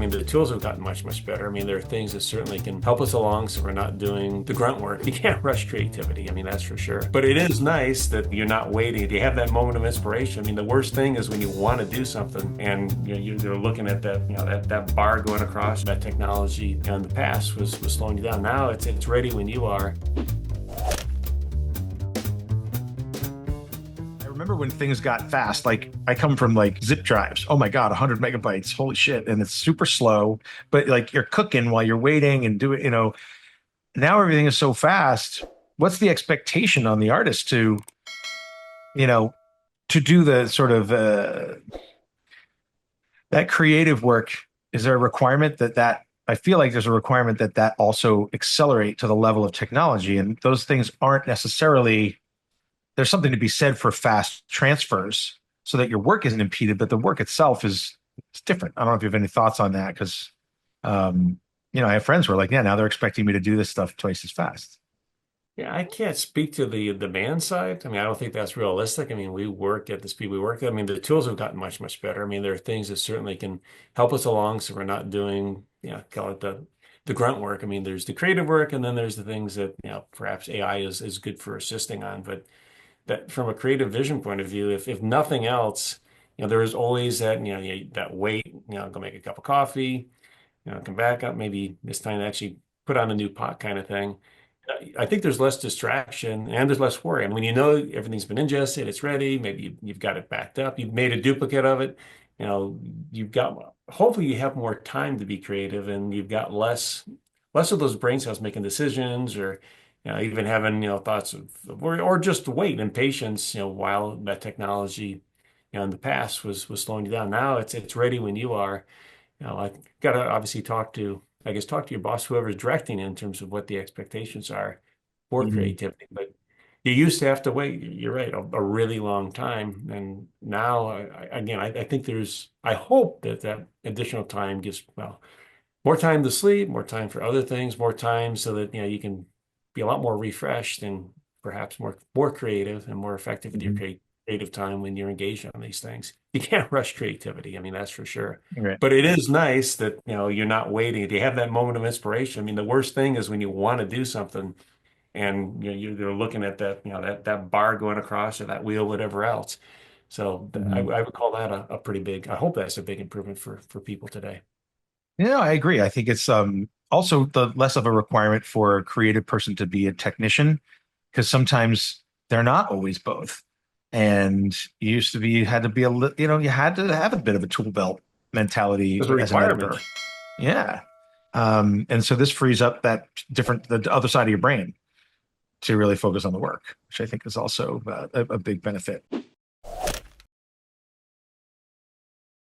mean, the tools have gotten much, much better. I mean, there are things that certainly can help us along so we're not doing the grunt work. You can't rush creativity. I mean, that's for sure. But it is nice that you're not waiting. You have that moment of inspiration. I mean, the worst thing is when you want to do something and you're looking at that, that bar going across. That technology in the past was slowing you down. Now it's ready when you are. Remember when things got fast? Like I come from like zip drives. Oh my God, 100 megabytes. Holy shit. And it's super slow, but like you're cooking while you're waiting and do it, now everything is so fast. What's the expectation on the artist you know, to do the sort of that creative work? Is there a requirement that I feel like there's a requirement that also accelerate to the level of technology, and those things aren't necessarily, there's something to be said for fast transfers so that your work isn't impeded, but the work itself is it's different. I don't know if you have any thoughts on that because, I have friends who are like, yeah, now they're expecting me to do this stuff twice as fast. Yeah, I can't speak to the demand side. I mean, I don't think that's realistic. I mean, we work at the speed we work at. I mean, the tools have gotten much, much better. I mean, there are things that certainly can help us along so we're not doing, call it the grunt work. I mean, there's the creative work, and then there's the things that, perhaps AI is good for assisting on. But that from a creative vision point of view, if nothing else, there is always that, that wait, go make a cup of coffee, come back up, maybe this time to actually put on a new pot kind of thing. I think there's less distraction and there's less worry. And when you know everything's been ingested, it's ready, maybe you've got it backed up, you've made a duplicate of it, you've got, hopefully you have more time to be creative and you've got less of those brain cells making decisions or even having, thoughts or just wait and patience, while that technology, in the past was slowing you down. Now it's ready when you are. I got to obviously talk to your boss, whoever's directing in terms of what the expectations are for Mhm. creativity. But you used to have to wait, you're right, a really long time. And now, again, I think I hope that additional time gives, well, more time to sleep, more time for other things, more time so that, you can be a lot more refreshed and perhaps more creative and more effective with your Mhm. creative time when you're engaged on these things. You can't rush creativity. I mean, that's for sure. Right. But it is nice that, you're not waiting. You have that moment of inspiration. I mean, the worst thing is when you want to do something and you're looking at that, that bar going across or that wheel, whatever else. So Mhm. I would call that a pretty big, I hope that's a big improvement for people today. Yeah, I agree. I think it's also the less of a requirement for a creative person to be a technician because sometimes they're not always both. And you used to be, you had to be you had to have a bit of a tool belt mentality It's a as an editor. requirement. Yeah. And so this frees up the other side of your brain to really focus on the work, which I think is also a big benefit.